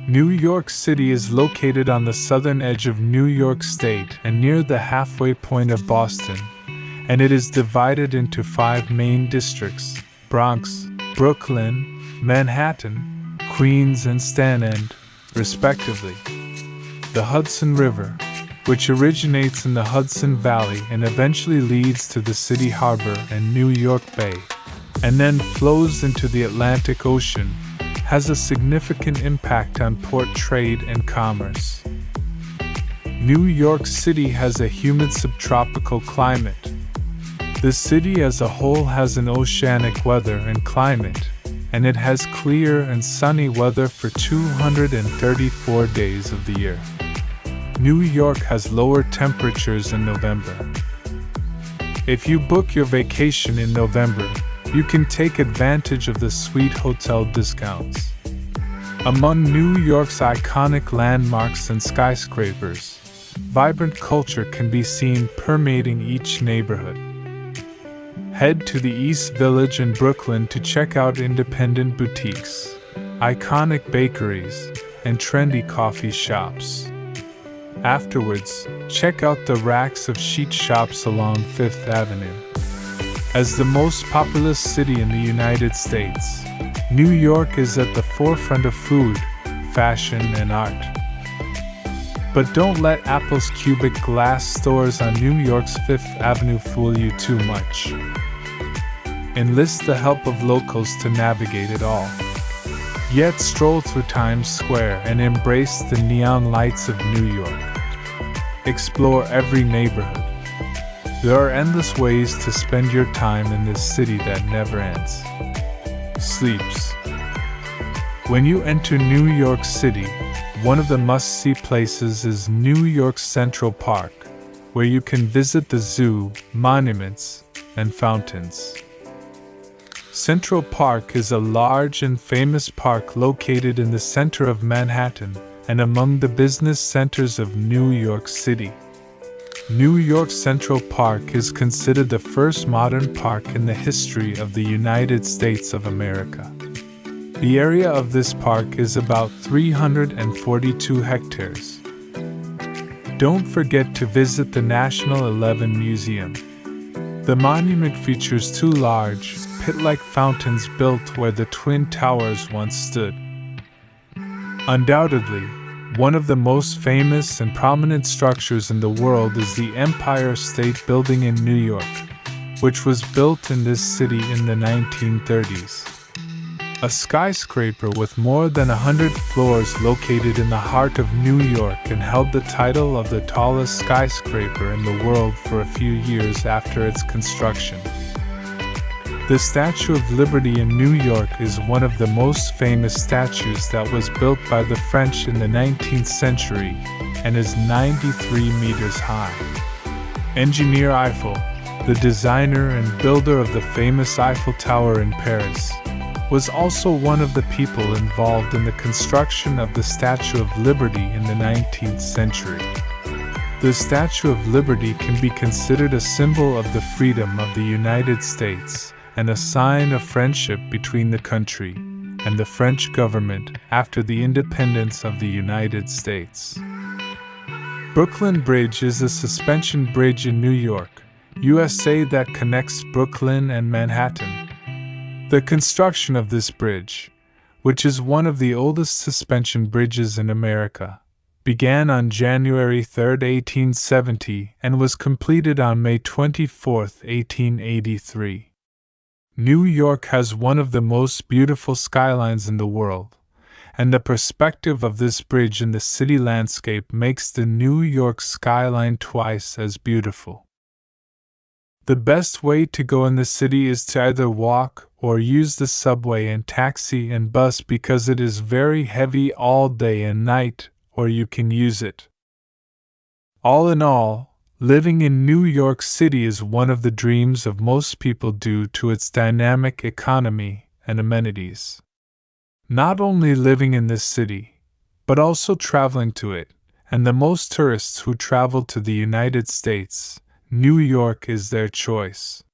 New York City is located on the southern edge of New York State and near the halfway point of Boston, and it is divided into 5 main districts: Bronx, Brooklyn, Manhattan, Queens, and Staten Island, respectively. The Hudson River, which originates in the Hudson Valley and eventually leads to the City Harbor and New York Bay, and then flows into the Atlantic Ocean, has a significant impact on port trade and commerce. New York City has a humid subtropical climate. The city as a whole has an oceanic weather and climate, and it has clear and sunny weather for 234 days of the year. New York has lower temperatures in November. If you book your vacation in November, you can take advantage of the sweet hotel discounts. Among New York's iconic landmarks and skyscrapers, vibrant culture can be seen permeating each neighborhood. Head to the East Village in Brooklyn to check out independent boutiques, iconic bakeries, and trendy coffee shops. Afterwards, check out the racks of chic shops along Fifth Avenue. As the most populous city in the United States, New York is at the forefront of food, fashion, and art. But don't let Apple's cubic glass stores on New York's Fifth Avenue fool you too much. Enlist the help of locals to navigate it all. Yet stroll through Times Square and embrace the neon lights of New York. Explore every neighborhood. There are endless ways to spend your time in this city that never ends. Sleeps. When you enter New York City, one of the must-see places is New York's Central Park, where you can visit the zoo, monuments, and fountains. Central Park is a large and famous park located in the center of Manhattan and among the business centers of New York City. New York Central Park is considered the first modern park in the history of the United States of America. The area of this park is about 342 hectares. Don't forget to visit the National 11 Museum. The monument features 2 large, pit-like fountains built where the Twin Towers once stood. Undoubtedly, one of the most famous and prominent structures in the world is the Empire State Building in New York, which was built in this city in the 1930s. A skyscraper with more than 100 floors located in the heart of New York and held the title of the tallest skyscraper in the world for a few years after its construction. The Statue of Liberty in New York is one of the most famous statues that was built by the French in the 19th century and is 93 meters high. Engineer Eiffel, the designer and builder of the famous Eiffel Tower in Paris, was also one of the people involved in the construction of the Statue of Liberty in the 19th century. The Statue of Liberty can be considered a symbol of the freedom of the United States and a sign of friendship between the country and the French government after the independence of the United States. Brooklyn Bridge is a suspension bridge in New York, USA that connects Brooklyn and Manhattan. The construction of this bridge, which is one of the oldest suspension bridges in America, began on January 3, 1870 and was completed on May 24, 1883. New York has one of the most beautiful skylines in the world, and the perspective of this bridge in the city landscape makes the New York skyline twice as beautiful. The best way to go in the city is to either walk or use the subway and taxi and bus because it is very heavy all day and night, or you can use it. All in all, living in New York City is one of the dreams of most people due to its dynamic economy and amenities. Not only living in this city, but also traveling to it, and the most tourists who travel to the United States, New York is their choice.